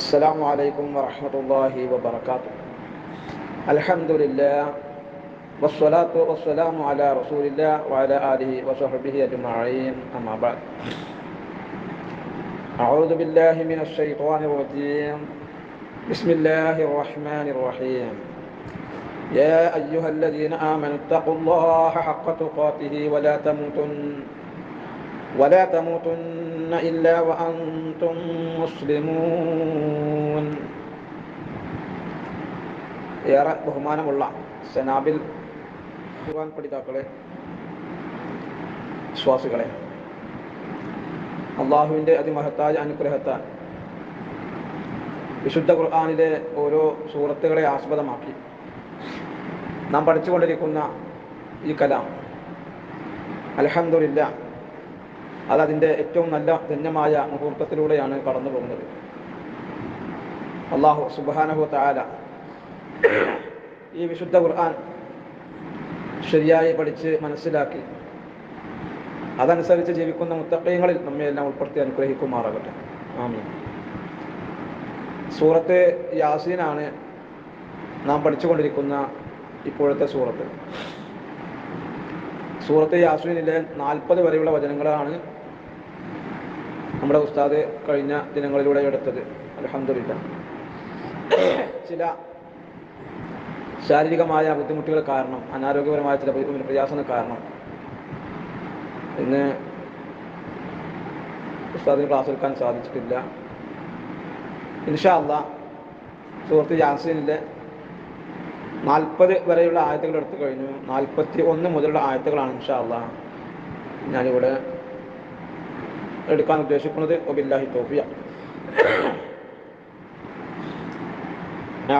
السلام عليكم ورحمة الله وبركاته. الحمد لله والصلاة والسلام على رسول الله وعلى آله وصحبه أجمعين. أما بعد، أعوذ بالله من الشيطان الرجيم. بسم الله الرحمن الرحيم. يا أيها الذين آمنوا اتقوا الله حق تقاته ولا تموتن إلا وأنتم مسلمون. ഏറെ ബഹുമാനമുള്ള സനാബിൽ ഖുർആൻ പഠിതാക്കളെ, വിശ്വാസികളെ, അള്ളാഹുവിൻ്റെ അതിമഹത്തായ അനുഗ്രഹത്താൽ വിശുദ്ധ ഖുർആനിലെ ഓരോ സൂറത്തുകളെ ആസ്പദമാക്കി നാം പഠിച്ചുകൊണ്ടിരിക്കുന്ന ഈ കലാം, അൽഹംദുലില്ലാ, അതതിൻ്റെ ഏറ്റവും നല്ല ധന്യമായ മുഹൂർത്തത്തിലൂടെയാണ് കടന്നു പോകുന്നത്. അല്ലാഹു സുബ്ഹാനഹു വ തആല ഈ വിശുദ്ധ ഖുർആൻ ശരിയായി പഠിച്ച് മനസ്സിലാക്കി അതനുസരിച്ച് ജീവിക്കുന്ന മുത്തഖീങ്ങളിൽ നമ്മെ എല്ലാം ഉൾപ്പെടുത്തി അനുഗ്രഹിക്കുമാറാകട്ടെ. ആമീൻ. സൂറത്ത് യാസീനാണ് നാം പഠിച്ചുകൊണ്ടിരിക്കുന്ന ഇപ്പോഴത്തെ സൂറത്ത്. സൂറത്ത് യാസീനിലെ 40 വരെയുള്ള വചനങ്ങളാണ് നമ്മുടെ ഉസ്താദ് കഴിഞ്ഞ ദിനങ്ങളിലൂടെ എടുത്തത്. അൽഹംദുലില്ലാ, ചില ശാരീരികമായ ബുദ്ധിമുട്ടുകൾ കാരണം, അനാരോഗ്യപരമായ ചില പ്രയാസങ്ങൾ കാരണം ഇന്ന് ഉസ്താദിന് ക്ലാസ് എടുക്കാൻ സാധിച്ചിട്ടില്ല. ഇൻഷാ അല്ലാഹ് സൂറത്ത് യാസീനിലെ 40 വരെയുള്ള ആയത്തുകൾ എടുത്തു കഴിഞ്ഞു. 41 മുതലുള്ള ആയത്തുകളാണ് ഇൻഷാ അല്ലാഹ് ഞാനിവിടെ എടുക്കാൻ ഉദ്ദേശിക്കുന്നത്. വബില്ലാഹി തൗഫീഖ്.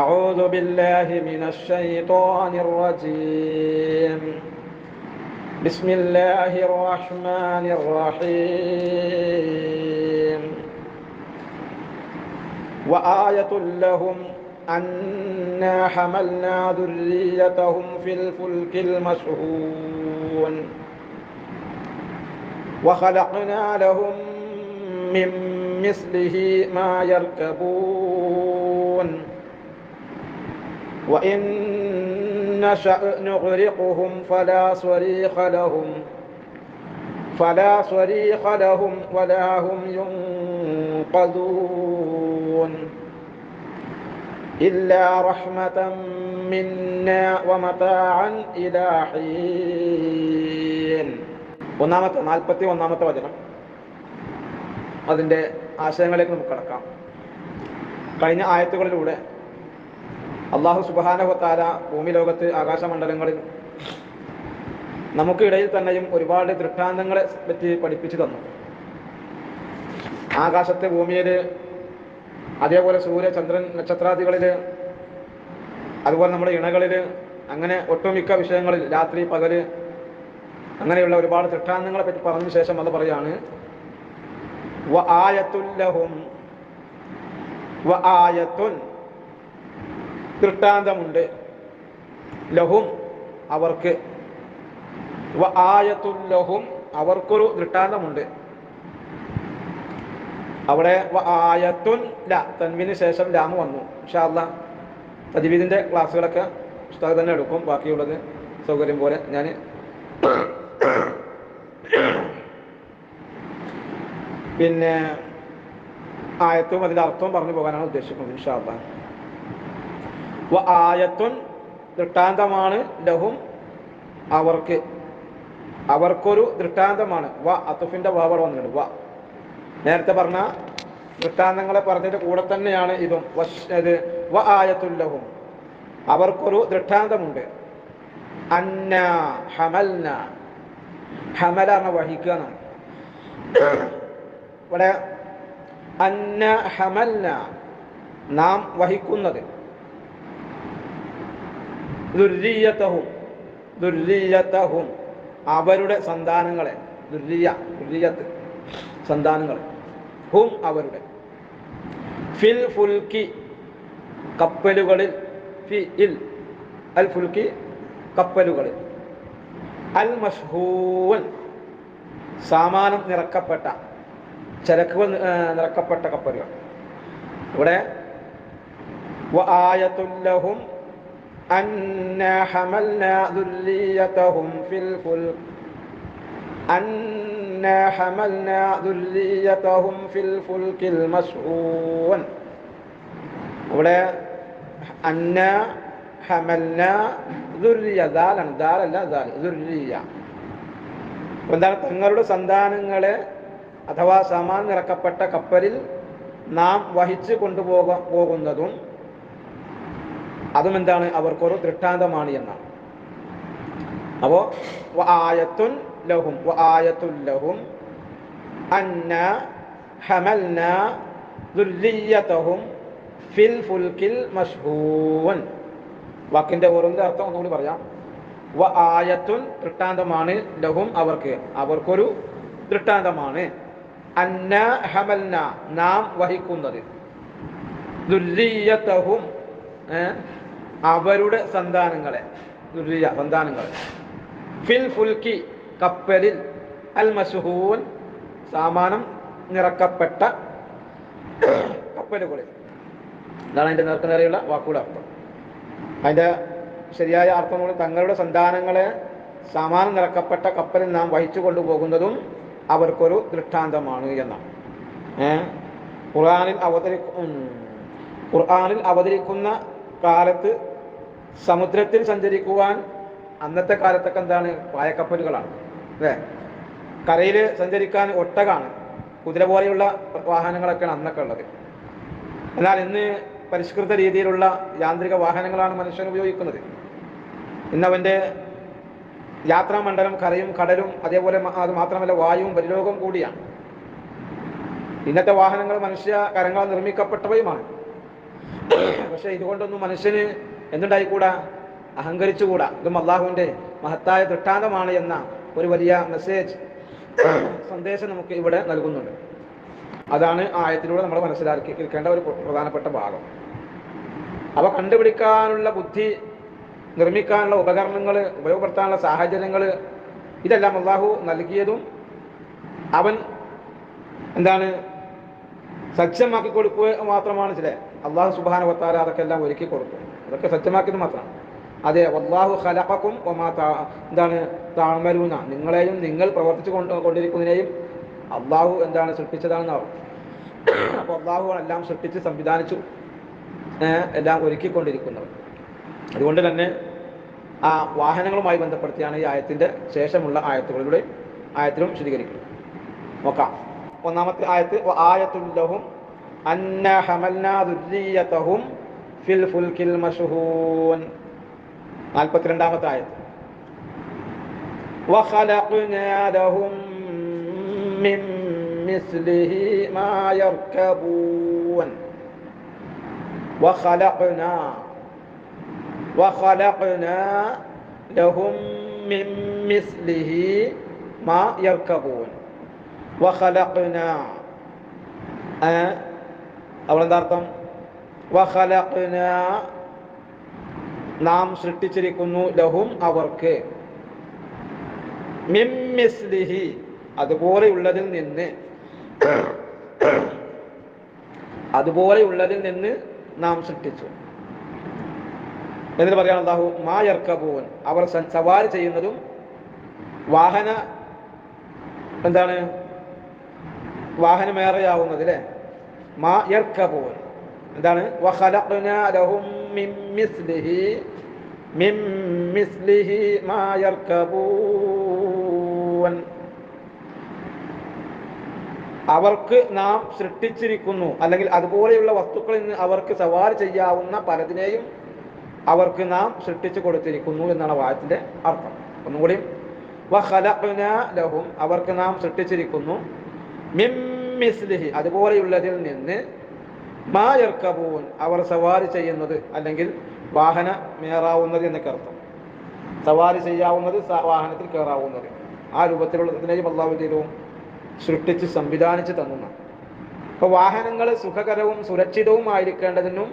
أعوذ بالله من الشيطان الرجيم. بسم الله الرحمن الرحيم. وآية لهم أنا حملنا ذريتهم في الفلك المشحون وخلقنا لهم من مثله ما يركبون وإن نشأ نغرقهم فلا صريخ لهم ولا هم ينقذون إلا رحمة منا ومتاعا إلى حين. 41 വചനം, അതിൻ്റെ ആശയങ്ങളിലേക്ക് നമുക്ക് കടക്കാം. കഴിഞ്ഞ ആയത്തുകളിലൂടെ അല്ലാഹു സുബ്ഹാനഹു വ തആല ഭൂമി ലോകത്ത് ആകാശമണ്ഡലങ്ങളിൽ നമുക്കിടയിൽ തന്നെയും ഒരുപാട് ദൃഷ്ടാന്തങ്ങളെ പറ്റി പഠിപ്പിച്ചു തന്നു. ആകാശത്തെ, ഭൂമിയിൽ, അതേപോലെ സൂര്യ, ചന്ദ്രൻ, നക്ഷത്രാദികളിൽ, അതുപോലെ നമ്മുടെ ഇണകളിൽ, അങ്ങനെ ഒട്ടുമിക്ക വിഷയങ്ങളിൽ, രാത്രി പകല്, അങ്ങനെയുള്ള ഒരുപാട് ദൃഷ്ടാന്തങ്ങളെ പറ്റി പറഞ്ഞ ശേഷം അത് പറയാണ്, ദൃഷ്ടാന്തമുണ്ട്, ലഹും അവർക്ക്, ലഹും അവർക്കൊരു ദൃഷ്ടാന്തമുണ്ട്. അവിടെ തൻവീന് ശേഷം ലാമ് വന്നു. ഇൻഷാ അല്ലാഹ് തജ്വീദിന്റെ ക്ലാസ്സുകളൊക്കെ ഉസ്താദ് തന്നെ എടുക്കും. ബാക്കിയുള്ളത് സൗകര്യം പോലെ ഞാൻ പിന്നെ ആയത്തും അതിൻ്റെ അർത്ഥവും പറഞ്ഞു പോകാനാണ് ഉദ്ദേശിക്കുന്നത്. ഇൻഷാ അല്ലാഹ് ദൃഷ്ടാന്തമാണ്, ലഹും അവർക്ക്, അവർക്കൊരു ദൃഷ്ടാന്തമാണ്. അത്തുഫിന്റെ വാവർ വന്നിട്ടുണ്ട്. നേരത്തെ പറഞ്ഞ ദൃഷ്ടാന്തങ്ങളെ പറഞ്ഞതിന്റെ കൂടെ തന്നെയാണ് ഇതും. ലഹും അവർക്കൊരു ദൃഷ്ടാന്തമുണ്ട്. അന്നാ ഹമൽന, ഹമല എന്ന വഹിക്കുക എന്നാണ്. ഇവിടെ അന്നാ ഹമൽന, നാം വഹിക്കുന്നത്, ദുർരിയതഹും അവരുടെ സന്താനങ്ങളെ, ദുർരിയത്ത് സന്താനങ്ങൾ, ഹും അവരുടെ, ഫിൽ ഫുൽക്കി കപ്പലുകളിൽ, അൽ ഫുൽക്കി കപ്പലുകളിൽ, അൽ മഷ്ഹൂൻ സാമാനം നിറക്കപ്പെട്ട, ചരക്കുകൾ നിറക്കപ്പെട്ട കപ്പലുകൾ. ഇവിടെ വആയത്തുൽ ലഹും അന്നാ ഹമൽനാ ദുർരിയതഹും ഫിൽ ഫുൽക് അന്നാ ഹമൽനാ ദുർരിയതഹും ഫിൽ ഫുൽകിൽ മശ്ഊൻ. ഇവിടെ അന്നാ ഹമൽനാ ദുർരിയ, ദാലാണ്, ദാലല്ല ദാൽ, ദുർരിയ. എന്താണ്? തങ്ങളുടെ സന്താനങ്ങളെ അഥവാ സാമാൻ നിറക്കപ്പെട്ട കപ്പലിൽ നാം വഹിച്ചു പോകുന്നതും അതും എന്താണ്? അവർക്കൊരു ദൃഷ്ടാന്തമാണ് എന്നാണ്. അപ്പോ വആയത്തുൻ ലഹും, വആയത്തുൽ ലഹും അന്നാ ഹമൽനാ ദുർരിയതഹും ഫിൽ ഫുൽകിൽ മശ്ഹൂൻ. വാക്കിന്റെ ഓരോന്നിന്റെ അർത്ഥം ഒന്നുകൂടി പറയാം. വആയത്തുൻ ദൃഷ്ടാന്തമാണ്, ലഹും അവർക്ക്, അവർക്കൊരു ദൃഷ്ടാന്തമാണ്. അന്നാ ഹമൽനാ നാം വഹിക്കുന്നത്, ദുർരിയതഹും അവരുടെ സന്താനങ്ങളെ, ദുർരിയ സന്താനങ്ങളെ, ഫിൽ ഫുൽക്കി കപ്പലിൽ, അൽ മശ്ഹൂൻ സാമാനം നിറക്കപ്പെട്ട കപ്പലുകളിൽ. ഇതാണ് അതിന്റെ നേർക്കുനേരെയുള്ള വാക്കുകളുടെ അർത്ഥം. അതിന്റെ ശരിയായ അർത്ഥം കൂടി തങ്ങളുടെ സന്താനങ്ങളെ സാമാനം നിറക്കപ്പെട്ട കപ്പലിൽ നാം വഹിച്ചു കൊണ്ടുപോകുന്നതും അവർക്കൊരു ദൃഷ്ടാന്തമാണ് എന്നാണ്. ഖുർആനിൽ അവതരിക്കുന്ന കാലത്ത് സമുദ്രത്തിൽ സഞ്ചരിക്കുവാൻ അന്നത്തെ കാലത്തൊക്കെ എന്താണ്? പായക്കപ്പലുകളാണ് അല്ലേ? കരയിൽ സഞ്ചരിക്കാൻ ഒട്ടകാണ്, കുതിര പോലെയുള്ള വാഹനങ്ങളൊക്കെയാണ് അന്നൊക്കെ ഉള്ളത്. എന്നാൽ ഇന്ന് പരിഷ്കൃത രീതിയിലുള്ള യാന്ത്രിക വാഹനങ്ങളാണ് മനുഷ്യൻ ഉപയോഗിക്കുന്നത്. ഇന്നവൻ്റെ യാത്രാമണ്ഡലം കരയും കടലും അതേപോലെ അത് മാത്രമല്ല വായുവും പരിലോകവും കൂടിയാണ്. ഇന്നത്തെ വാഹനങ്ങൾ മനുഷ്യ കരങ്ങളാൽ നിർമ്മിക്കപ്പെട്ടവയുമാണ്. പക്ഷെ ഇതുകൊണ്ടൊന്നും മനുഷ്യന് എന്തുണ്ടായിക്കൂടാ? അഹങ്കരിച്ചുകൂടാ. ഇതും അള്ളാഹുവിൻ്റെ മഹത്തായ ദൃഷ്ടാന്തമാണ് എന്ന ഒരു വലിയ മെസ്സേജ്, സന്ദേശം നമുക്ക് ഇവിടെ നൽകുന്നുണ്ട്. അതാണ് ആയത്തിലൂടെ നമ്മൾ മനസ്സിലാക്കി എടുക്കേണ്ട ഒരു പ്രധാനപ്പെട്ട ഭാഗം. അവ കണ്ടുപിടിക്കാനുള്ള ബുദ്ധി, നിർമ്മിക്കാനുള്ള ഉപകരണങ്ങൾ, ഉപയോഗപ്പെടുത്താനുള്ള സാഹചര്യങ്ങൾ, ഇതെല്ലാം അള്ളാഹു നൽകിയതും അവൻ എന്താണ്? സജ്ജമാക്കി കൊടുക്കുക മാത്രമാണ്. ചില അള്ളാഹു സുബ്ഹാനഹു വ തആല അതൊക്കെ എല്ലാം ഒരുക്കി കൊടുക്കും. അതൊക്കെ സജ്ജമാക്കിയത് മാത്രമാണ്. അതെ, വല്ലാഹു ഖലഖക്കും വമാ എന്താണ് തഅമലൂന, നിങ്ങളെയും നിങ്ങൾ പ്രവർത്തിച്ചു കൊണ്ടിരിക്കുന്നതിനെയും അള്ളാഹു എന്താണ്? സൃഷ്ടിച്ചതാണെന്നാവും. അപ്പോൾ അള്ളാഹു എല്ലാം സൃഷ്ടിച്ച് സംവിധാനിച്ചു എല്ലാം ഒരുക്കിക്കൊണ്ടിരിക്കുന്നവർ. അതുകൊണ്ട് തന്നെ ആ വാഹനങ്ങളുമായി ബന്ധപ്പെടുത്തിയാണ് ഈ ആയത്തിന്റെ ശേഷമുള്ള ആയത്തുകളിലൂടെ ആയത്തിലും വിശദീകരിക്കുന്നത്. നോക്കാം. ഒന്നാമത്തെ ആയത്ത് വആയത്തുൽ ലഹും അന്നാ ഹമൽനാ ദുർരിയതഹും ഫിൽ ഫുൽകിൽ മശ്ഹൂൻ. 42ാമത്തെ ആയത്ത് വഖലഖ്നാ ലഹും മിൻ മിസ്ലിഹി മാ യർകബൂൻ. വഖലഖ്നാ ലഹും മിൻ മിസ്ലിഹി മാ യർകബൂൻ. വഖലഖ്നാ അവളെന്താ അർത്ഥം? വഖലഖ്നാ നാം സൃഷ്ടിച്ചിരിക്കുന്നു, ലഹും അവർക്ക്, മിൻ മിസ്ലിഹി അതുപോലെയുള്ളതിൽ നിന്ന്, അതുപോലെയുള്ളതിൽ നിന്ന് നാം സൃഷ്ടിച്ചു. എന്നിട്ട് പറയാൻ അല്ലാഹു മാ യർകബൂൻ അവർ സവാരി ചെയ്യുന്നതും വാഹന എന്താണ്? വാഹനമേറെയാവുന്നത് അല്ലേ? മാ യർകബൂൻ എന്താണ്? വഖലഖ്നാ ലഹും മിൻ മിസ്ലിഹി മാ യർകബൂൻ. അവർക്ക് നാം സൃഷ്ടിച്ചിരിക്കുന്നു, അല്ലെങ്കിൽ അതുപോലെയുള്ള വസ്തുക്കളിൽ നിന്ന് അവർക്ക് സവാരി ചെയ്യാവുന്ന പലതിനെയും അവർക്ക് നാം സൃഷ്ടിച്ചു കൊടുത്തിരിക്കുന്നു എന്നാണ് വായത്തിന്റെ അർത്ഥം. ഒന്നുകൂടി, വഖലഖ്നാ ലഹും അവർക്ക് നാം സൃഷ്ടിച്ചിരിക്കുന്നു, മിൻ മിസ്ലിഹി അതുപോലെയുള്ളതിൽ നിന്ന്, മാ യർകബൂൻ അവർ സവാരി ചെയ്യുന്നത്, അല്ലെങ്കിൽ വാഹന മേറാവുന്നത് എന്നൊക്കെ അർത്ഥം. സവാരി ചെയ്യാവുന്നത്, വാഹനത്തിൽ കയറാവുന്നത്, ആ രൂപത്തിലുള്ളതിനെയും അല്ലാഹു ചെയ്തു സൃഷ്ടിച്ച് സംവിധാനിച്ച് തന്നുന്ന. അപ്പോൾ വാഹനങ്ങൾ സുഖകരവും സുരക്ഷിതവും ആയിരിക്കേണ്ടതിനും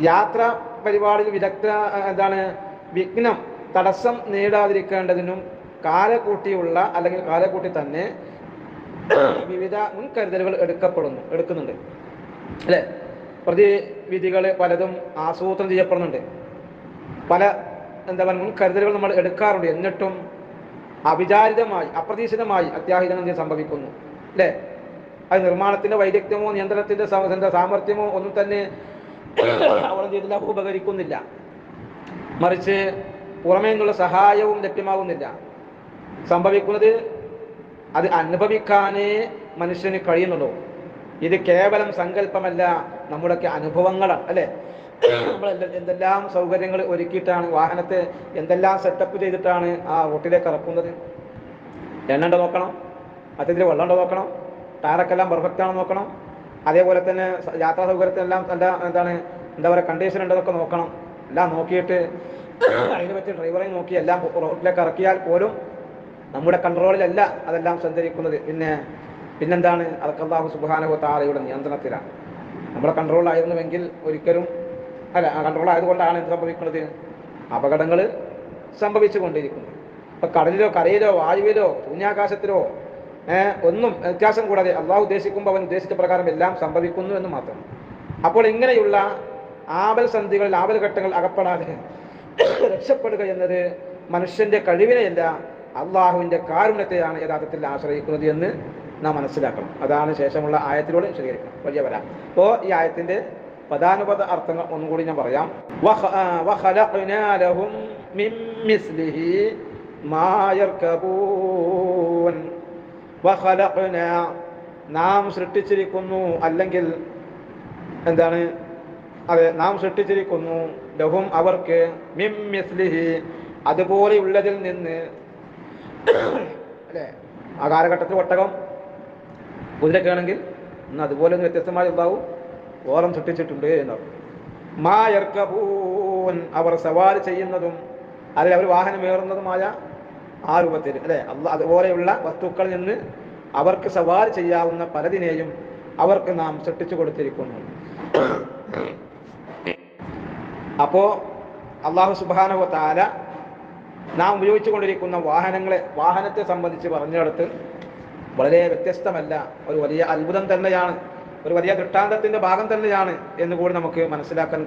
യാത്ര പരിപാടിയിൽ എന്താണ് വിഘ്നം തടസ്സം നേടാതിരിക്കേണ്ടതിനും കാലക്കൂട്ടിയുള്ള അല്ലെങ്കിൽ കാലക്കൂട്ടി തന്നെ വിവിധ മുൻകരുതലുകൾ എടുക്കുന്നുണ്ട് അല്ലേ? പ്രതിവിധികൾ പലതും ആസൂത്രണം ചെയ്യപ്പെടുന്നുണ്ട്. പല മുൻകരുതലുകൾ നമ്മൾ എടുക്കാറുണ്ട്. എന്നിട്ടും അവിചാരിതമായി അപ്രതീക്ഷിതമായി അത്യാഹിതങ്ങൾ സംഭവിക്കുന്നു അല്ലേ? അത് നിർമ്മാണത്തിന്റെ വൈദഗ്ധ്യമോ നിയന്ത്രണത്തിന്റെ സാമർഥ്യമോ ഒന്നും തന്നെ അവളും ചെയ്തില്ല, ഉപകരിക്കുന്നില്ല. മറിച്ച് പുറമേ നിന്നുള്ള സഹായവും ലഭ്യമാകുന്നില്ല. സംഭവിക്കുന്നത് അത് അനുഭവിക്കാനേ മനുഷ്യന് കഴിയുന്നുള്ളൂ. ഇത് കേവലം സങ്കല്പമല്ല, നമ്മുടെയൊക്കെ അനുഭവങ്ങളാണ് അല്ലേ? നമ്മൾ എന്തെല്ലാം സൗകര്യങ്ങൾ ഒരുക്കിയിട്ടാണ്, വാഹനത്തെ എന്തെല്ലാം സെറ്റപ്പ് ചെയ്തിട്ടാണ് ആ റോട്ടിലേക്ക് ഇറക്കുന്നത്. എണ്ണ നോക്കണം, മറ്റേതിൽ വെള്ളം നോക്കണം, ടയറൊക്കെല്ലാം പെർഫെക്റ്റ് ആണെന്ന് നോക്കണം. അതേപോലെ തന്നെ യാത്രാ സൗകര്യത്തിനെല്ലാം എന്താ പറയുക കണ്ടീഷൻ ഉണ്ടെന്നൊക്കെ നോക്കണം. എല്ലാം നോക്കിയിട്ട് അതിന് പറ്റിയ ഡ്രൈവറെ നോക്കി എല്ലാം റോഡിലേക്ക് ഇറക്കിയാൽ പോലും നമ്മുടെ കൺട്രോളിലല്ല അതെല്ലാം സഞ്ചരിക്കുന്നത്. പിന്നെന്താണ്? അതൊക്കെ അല്ലാഹു സുബ്ഹാനഹു വ തആലയുടെ നിയന്ത്രണത്തിലാണ്. നമ്മുടെ കൺട്രോളായിരുന്നുവെങ്കിൽ ഒരിക്കലും അല്ല, ആ കൺട്രോൾ ആയതുകൊണ്ടാണ് എന്ത് സംഭവിക്കുന്നത്? അപകടങ്ങൾ സംഭവിച്ചു കൊണ്ടിരിക്കുന്നത്. ഇപ്പം കടലിലോ കരയിലോ വായുവിലോ ശൂന്യാകാശത്തിലോ ഒന്നും വ്യത്യാസം കൂടാതെ അള്ളാഹു ഉദ്ദേശിക്കുമ്പോൾ അവൻ ഉദ്ദേശിച്ച പ്രകാരം എല്ലാം സംഭവിക്കുന്നു എന്ന് മാത്രം. അപ്പോൾ ഇങ്ങനെയുള്ള ആപൽസന്ധികളിൽ ആപൽഘട്ടങ്ങൾ അകപ്പെടാതെ രക്ഷപ്പെടുക എന്നത് മനുഷ്യന്റെ കഴിവിനെയല്ല, അള്ളാഹുവിന്റെ കാരുണ്യത്തെയാണ് യഥാർത്ഥത്തിൽ ആശ്രയിക്കുന്നത് എന്ന് നാം മനസ്സിലാക്കണം. അതാണ് ശേഷമുള്ള ആയത്തിലൂടെ വിശദീകരിക്കണം. വലിയ വരാം. അപ്പോൾ ഈ ആയത്തിന്റെ പദാനുപദ അർത്ഥങ്ങൾ ഒന്നുകൂടി ഞാൻ പറയാം. നാം സൃഷ്ടിച്ചിരിക്കുന്നു, അല്ലെങ്കിൽ എന്താണ്? അതെ, നാം സൃഷ്ടിച്ചിരിക്കുന്നു ലഹും അവർക്ക് മിൻ മിസ്ലിഹി അതുപോലെയുള്ളതിൽ നിന്ന് അല്ലേ? ആ കാലഘട്ടത്തിൽ ഒട്ടകം കുതിരക്കാണെങ്കിൽ ഇന്ന് അതുപോലെ ഒന്ന് വ്യത്യസ്തമായി ഉണ്ടാവും ഓളം സൃഷ്ടിച്ചിട്ടുണ്ട് എന്നർത്ഥം. മാ യർകബൂൻ അവർ സവാരി ചെയ്യുന്നതും അതിൽ അവർ വാഹനമേറുന്നതുമായ ആ രൂപത്തിൽ അല്ലെ അതുപോലെയുള്ള വസ്തുക്കളിൽ നിന്ന് അവർക്ക് സവാരി ചെയ്യാവുന്ന പലതിനെയും അവർക്ക് നാം സൃഷ്ടിച്ചു കൊടുത്തിരിക്കുന്നു. അപ്പോ അല്ലാഹു സുബ്ഹാനഹു വ തആല നാം ഉപയോഗിച്ചു കൊണ്ടിരിക്കുന്ന വാഹനത്തെ സംബന്ധിച്ച് പറഞ്ഞിടത്ത് വളരെ വ്യത്യസ്തമല്ല, ഒരു വലിയ അത്ഭുതം തന്നെയാണ്, ഒരു വലിയ ദൃഷ്ടാന്തത്തിന്റെ ഭാഗം തന്നെയാണ് എന്ന് കൂടി നമുക്ക് മനസ്സിലാക്കാൻ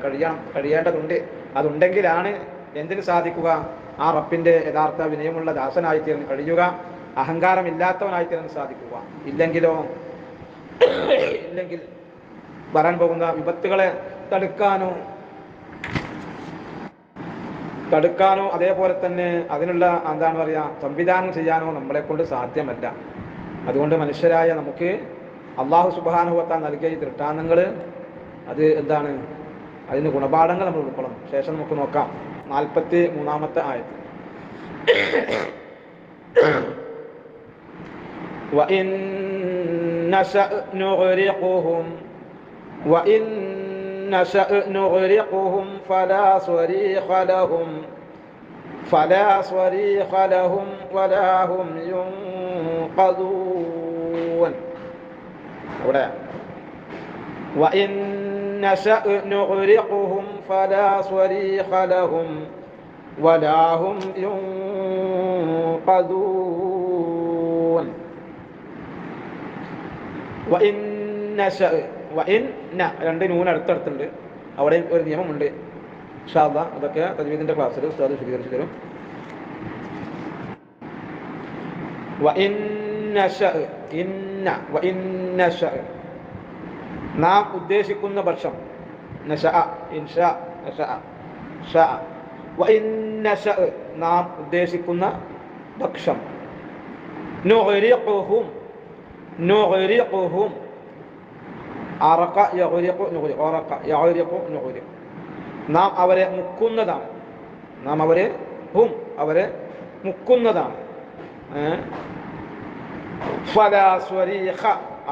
കഴിയേണ്ടതുണ്ട്. അതുണ്ടെങ്കിലാണ് എന്തിനു സാധിക്കുക? ആ റബ്ബിന്റെ യഥാർത്ഥ വിനയമുള്ള ദാസനായി തീർന്ന് കഴിയുക, അഹങ്കാരമില്ലാത്തവനായി തീർന്ന് സാധിക്കുക. ഇല്ലെങ്കിൽ വരാൻ പോകുന്ന വിപത്തുകളെ തടുക്കാനോ അതേപോലെ തന്നെ അതിനുള്ള സംവിധാനം ചെയ്യാനോ നമ്മളെ കൊണ്ട് സാധ്യമല്ല. അതുകൊണ്ട് മനുഷ്യരായ നമുക്ക് അല്ലാഹു സുബ്ഹാനഹു വ തആല നൽകിയ ഈ ദൃഷ്ടാന്തങ്ങൾ അത് അതിന് ഗുണപാഠങ്ങൾ നമ്മൾ ഉൾക്കൊള്ളണം. ശേഷം നമുക്ക് നോക്കാം 43-ാമത്തെ ആയത്ത്. وَإِن نَّشَأْ نُغْرِقْهُمْ فَلَا صَرِيخَ لَهُمْ وَلَا هُمْ يُنقَذُونَ. അവിടെ وَإِن نَّشَأْ نُغْرِقْهُمْ فَلَا صَرِيخَ لَهُمْ وَلَا هُمْ يُنقَذُونَ. രണ്ട് നൂന് അടുത്തടുത്തുണ്ട്. അവിടെ ഒരു നിയമമുണ്ട്. ഇൻഷാ അല്ലാഹ് അതൊക്കെ തജ്വീദിന്റെ ക്ലാസ്സിൽ ഉസ്താദ് വിശദീകരിച്ചു തരും. നാം ഉദ്ദേശിക്കുന്ന പക്ഷം നാം ഉദ്ദേശിക്കുന്ന പക്ഷം നാം അവരെ മുക്കുന്നതാണ്.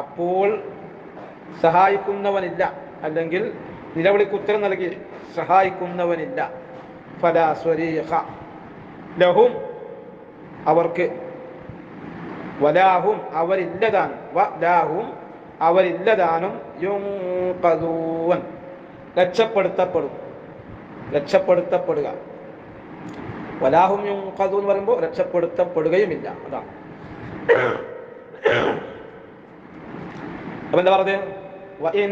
അപ്പോൾ സഹായിക്കുന്നവനില്ല, അല്ലെങ്കിൽ നിലവിളിക്ക് ഉത്തരം നൽകി സഹായിക്കുന്നവനില്ല. ഫലാ സ്വരീഖ ലഹും അവർക്ക്, വലാഹും അവരില്ലതാനും, വലാഹും അവരില്ലതാനും യുൻഖദൂൻ രക്ഷപ്പെടുത്തപ്പെടുക. വലാഹും യുൻഖദൂൻ എന്ന് പറയുമ്പോൾ രക്ഷപ്പെടുത്തപ്പെടുകയുമില്ല. അതാണ്. അപ്പൊ എന്താ പറഞ്ഞത്? وإن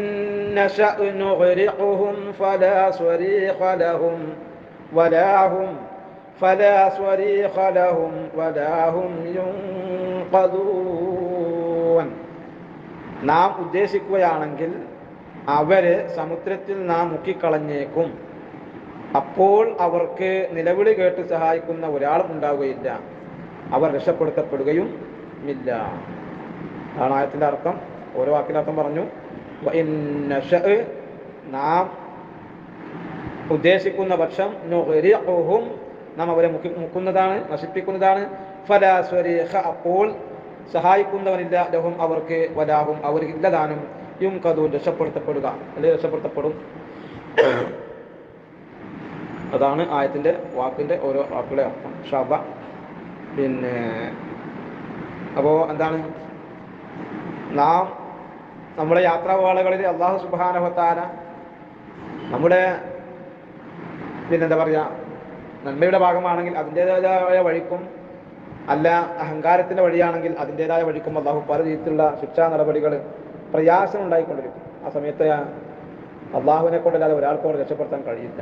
نشأ نغرقهم فلا صريخ لهم ولا هم ينقذون. നാം ഉദ്ദേശിക്കുകയാണെങ്കിൽ അവരെ സമുദ്രത്തിൽ നാം മുക്കിക്കളഞ്ഞേക്കും. അപ്പോൾ അവർക്ക് നിലവിളി കേട്ട് സഹായിക്കുന്ന ഒരാളും ഉണ്ടാവുകയില്ല, അവർ രക്ഷപ്പെടുത്തപ്പെടുകയും ഇല്ല. അതാണ് ആയത്തിന്റെ അർത്ഥം. ഓരോ വാക്കിന്റെ അർത്ഥം പറഞ്ഞു. നാം ഉദ്ദേശിക്കുന്ന പക്ഷം നാം അവരെ മുക്കുന്നതാണ്, നശിപ്പിക്കുന്നതാണ്. ഫലാ സ്വരീഖ, അപ്പോൾ സഹായിക്കുന്നവനില്ല, ലഹും അവർക്ക്, വലാഹും അവർക്കില്ല താനും, യുംഖദൂൻ രക്ഷപ്പെടുത്തപ്പെടുക, അല്ലെങ്കിൽ രക്ഷപ്പെടുത്തപ്പെടും. അതാണ് ആയത്തിന്റെ വാക്കിന്റെ ഓരോ വാക്കുകളെ അർത്ഥം. ഷാബ. പിന്നെ അപ്പോ എന്താണ്, നാം നമ്മുടെ യാത്രാവേളകളിൽ അല്ലാഹു സുബ്ഹാനഹു വ തആല നമ്മുടെ പിന്നെന്താ പറയാ, നന്മയുടെ ഭാഗമാണെങ്കിൽ അതിൻ്റെതായ വഴിക്കും, അല്ല അഹങ്കാരത്തിന്റെ വഴിയാണെങ്കിൽ അതിൻ്റെതായ വഴിക്കും അല്ലാഹു പല രീതിയിലുള്ള ശിക്ഷാ നടപടികൾ, പ്രയാസം ഉണ്ടായിക്കൊണ്ടിരിക്കും. ആ സമയത്ത് അള്ളാഹുവിനെ കൊണ്ടല്ലാതെ ഒരാൾക്കും അവർ രക്ഷപ്പെടുത്താൻ കഴിയില്ല.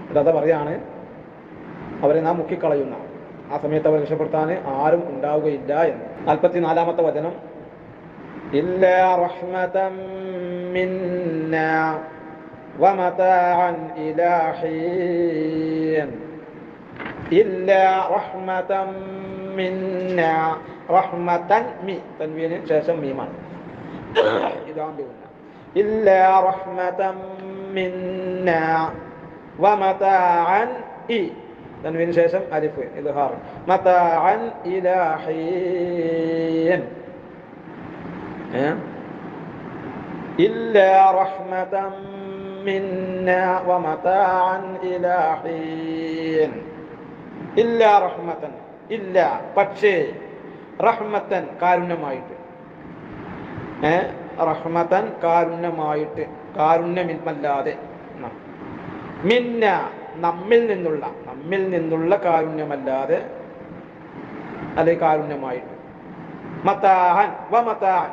അല്ലാതെ പറയാണ്, അവരെ നാം മുക്കിക്കളയുന്ന ആ സമയത്ത് അവർ രക്ഷപ്പെടുത്താൻ ആരും ഉണ്ടാവുകയില്ല എന്ന്. 44-ാമത്തെ വചനം, ഇല്ലാ റഹ്മതൻ മിന്നാ വമതാഅൻ ഇലാ ഹീൻ. ഇല്ലാ റഹ്മതൻ മിന്നാ, റഹ്മതൻ മി തൻവീന് ശേഷം മീമാണ്, ഇതാണ്. ഇല്ലാ റഹ്മതൻ മിന്നാ വമതാഅൻ ഇ തൻവീന് ശേഷം അലിഫ് ഇദ്ഹാർ, മതാഅൻ ഇലാ ഹീൻ. ഇല്ലാ റഹ്മതൻ മിന്നാ വമതാഅൻ ഇലാ ഹീൻ. ഇല്ലാ റഹ്മതൻ, ഇല്ല പക്ഷേ, റഹ്മത്തൻ കാരുണ്യമായിട്ട്, റഹ്മത്തൻ കാരുണ്യമായിട്ട്, കാരുണ്യമല്ലാതെ, മിന്ന നമ്മിൽ നിന്നുള്ള കാരുണ്യമല്ലാതെ, അല്ലെങ്കിൽ കാരുണ്യമായിട്ട്. മതാഅൻ വമതാഅൻ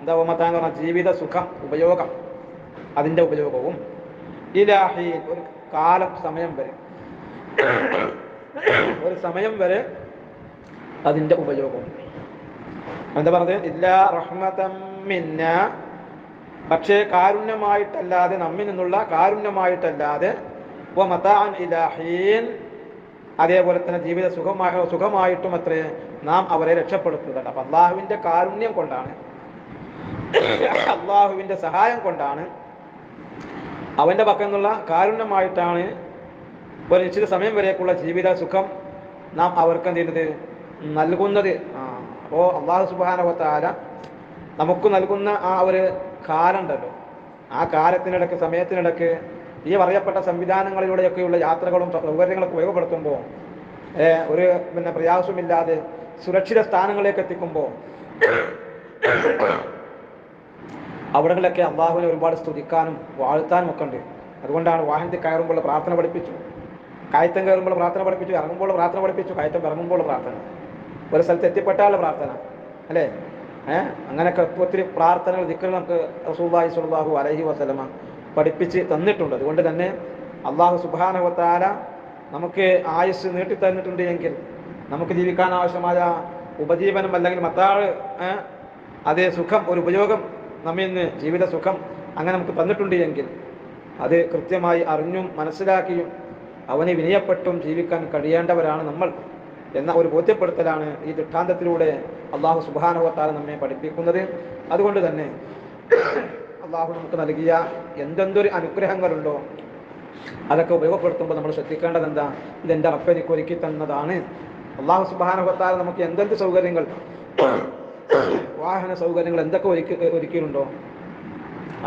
എന്താ വമതാഅൻ എന്ന് പറഞ്ഞാൽ ജീവിത സുഖം, ഉപയോഗം, അതിന്റെ ഉപയോഗവും. ഇലാഹീൻ ഒരു കാലം, സമയം വരെ, ഒരു സമയം വരെ അതിന്റെ ഉപയോഗവും. എന്താ പറഞ്ഞത്? ഇല്ലാ റഹ്മതൻ മിന്ന, പക്ഷേ കാരുണ്യമായിട്ടല്ലാതെ, നമ്മിൽ നിന്നുള്ള കാരുണ്യമായിട്ടല്ലാതെ, വമതാഅൻ ഇലാ ഹീൻ അതേപോലെ തന്നെ ജീവിത സുഖമായിട്ടും അത്രേ നാം അവരെ രക്ഷപ്പെടുത്തുന്നുണ്ട്. അപ്പൊ അള്ളാഹുവിന്റെ കാരുണ്യം കൊണ്ടാണ്, അള്ളാഹുവിന്റെ സഹായം കൊണ്ടാണ്, അവന്റെ പക്കൽ നിന്നുള്ള കാരുണ്യമായിട്ടാണ് ഒരു നിശ്ചിത സമയം വരേക്കുള്ള ജീവിത സുഖം നാം അവർക്ക് എന്ത് ചെയ്യുന്നത്, നൽകുന്നത്. അപ്പോൾ അല്ലാഹു സുബ്ഹാനഹു വ തആല നമുക്ക് നൽകുന്ന ആ ഒരു കാലം ഉണ്ടല്ലോ, ആ കാലത്തിനിടയ്ക്ക്, സമയത്തിനിടയ്ക്ക് ഈ പറയപ്പെട്ട സംവിധാനങ്ങളിലൂടെയൊക്കെയുള്ള യാത്രകളും സൗകര്യങ്ങളൊക്കെ ഉപയോഗപ്പെടുത്തുമ്പോൾ, ഒരു പ്രയാസമില്ലാതെ സുരക്ഷിത സ്ഥാനങ്ങളിലേക്ക് എത്തിക്കുമ്പോൾ, അവിടങ്ങളിലൊക്കെ അള്ളാഹുവിനെ ഒരുപാട് സ്തുതിക്കാനും വാഴ്ത്താനും ഒക്കെ ഉണ്ട്. അതുകൊണ്ടാണ് വാഹനത്തിൽ കയറുമ്പോൾ പ്രാർത്ഥന പഠിപ്പിച്ചു, കയറ്റം കയറുമ്പോൾ പ്രാർത്ഥന പഠിപ്പിച്ചു, ഇറങ്ങുമ്പോൾ പ്രാർത്ഥന പഠിപ്പിച്ചു, കയറ്റം ഇറങ്ങുമ്പോൾ പ്രാർത്ഥന, ഒരു സ്ഥലത്ത് എത്തിപ്പെട്ടാലുള്ള പ്രാർത്ഥന, അല്ലേ? അങ്ങനെയൊക്കെ ഒത്തിരി പ്രാർത്ഥനകൾ, ദിക്റുകൾ നമുക്ക് റസൂലുള്ളാഹി സ്വല്ലല്ലാഹു അലൈഹി വസല്ലമ പഠിപ്പിച്ച് തന്നിട്ടുണ്ട്. അതുകൊണ്ട് തന്നെ അല്ലാഹു സുബ്ഹാനഹു വ തആല നമുക്ക് ആയുസ് നീട്ടി തന്നിട്ടുണ്ട് എങ്കിൽ, നമുക്ക് ജീവിക്കാൻ ആവശ്യമായ ഉപജീവനം അല്ലെങ്കിൽ മത്താഴ്, അതേ സുഖം, ഒരു ഉപയോഗം നമ്മിൽ നിന്ന്, ജീവിത സുഖം അങ്ങനെ നമുക്ക് തന്നിട്ടുണ്ട് എങ്കിൽ, അത് കൃത്യമായി അറിഞ്ഞും മനസ്സിലാക്കിയും അവനെ വിനയപ്പെട്ടും ജീവിക്കാൻ കഴിയേണ്ടവരാണ് നമ്മൾ എന്ന ഒരു ബോധ്യപ്പെടുത്തലാണ് ഈ ദൃഷ്ടാന്തത്തിലൂടെ അല്ലാഹു സുബ്ഹാനഹു വ തആല നമ്മെ പഠിപ്പിക്കുന്നത്. അതുകൊണ്ട് തന്നെ അല്ലാഹു നമുക്ക് നൽകിയ എന്തെന്തൊരു അനുഗ്രഹങ്ങളുണ്ടോ അതൊക്കെ ഉപയോഗപ്പെടുത്തുമ്പോൾ നമ്മൾ ശ്രദ്ധിക്കേണ്ടത് എന്താ? ഇതെൻ്റെ റബ്ബ് എനിക്ക് ഒരുക്കി തന്നതാണ്. അല്ലാഹു സുബ്ഹാനഹു വ തആല നമുക്ക് എന്തെന്ത് സൗകര്യങ്ങൾ, വാഹന സൗകര്യങ്ങൾ എന്തൊക്കെ ഒരുക്കിയിട്ടുണ്ടോ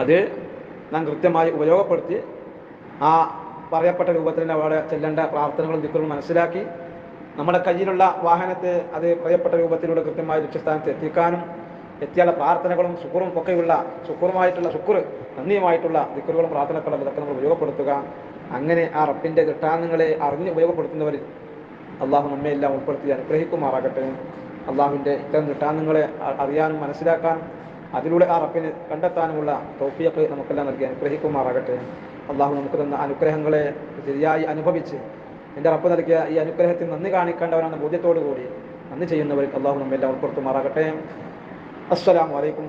അത് നാം കൃത്യമായി ഉപയോഗപ്പെടുത്തി ആ പറയപ്പെട്ട രൂപത്തിൽ അവിടെ ചെല്ലേണ്ട പ്രാർത്ഥനകളും ദിക്റുകളും മനസ്സിലാക്കി നമ്മുടെ കയ്യിലുള്ള വാഹനത്തെ അത് പറയപ്പെട്ട രൂപത്തിലൂടെ കൃത്യമായി ലക്ഷ്യസ്ഥാനത്ത് എത്തിക്കാനും, എത്തിയുള്ള പ്രാർത്ഥനകളും ശുക്റും ഒക്കെയുള്ള നന്ദിയുമായിട്ടുള്ള ദിക്റുകളും പ്രാർത്ഥനകളും ഇതൊക്കെ നമ്മൾ ഉപയോഗപ്പെടുത്തുക. അങ്ങനെ ആ റബ്ബിൻ്റെ ദൃഷ്ടാന്തങ്ങളെ അറിഞ്ഞ് ഉപയോഗപ്പെടുത്തുന്നവരിൽ അള്ളാഹു നമ്മെ എല്ലാം ഉൾപ്പെടുത്തി അനുഗ്രഹിക്കുമാറാകട്ടെ. അള്ളാഹുവിൻ്റെ ഇത്തരം ദൃഷ്ടാന്തങ്ങളെ അറിയാനും മനസ്സിലാക്കാനും അതിലൂടെ ആ റബ്ബിനെ കണ്ടെത്താനുമുള്ള തൗഫീഖ് നമുക്കെല്ലാം നൽകി അനുഗ്രഹിക്കുമാറാകട്ടെ. അള്ളാഹു നമുക്ക് തന്ന അനുഗ്രഹങ്ങളെ ശരിയായി അനുഭവിച്ച് എൻ്റെ റബ്ബ് നൽകിയ ഈ അനുഗ്രഹത്തിന് നന്ദി കാണിക്കേണ്ടവരാണ് ബോധ്യത്തോടു കൂടി നന്ദി ചെയ്യുന്നവർക്ക് അള്ളാഹു നമ്മെല്ലാം ഉൾപ്പെടുത്തുമാറാകട്ടെ. അസ്സലാമു അലൈക്കും.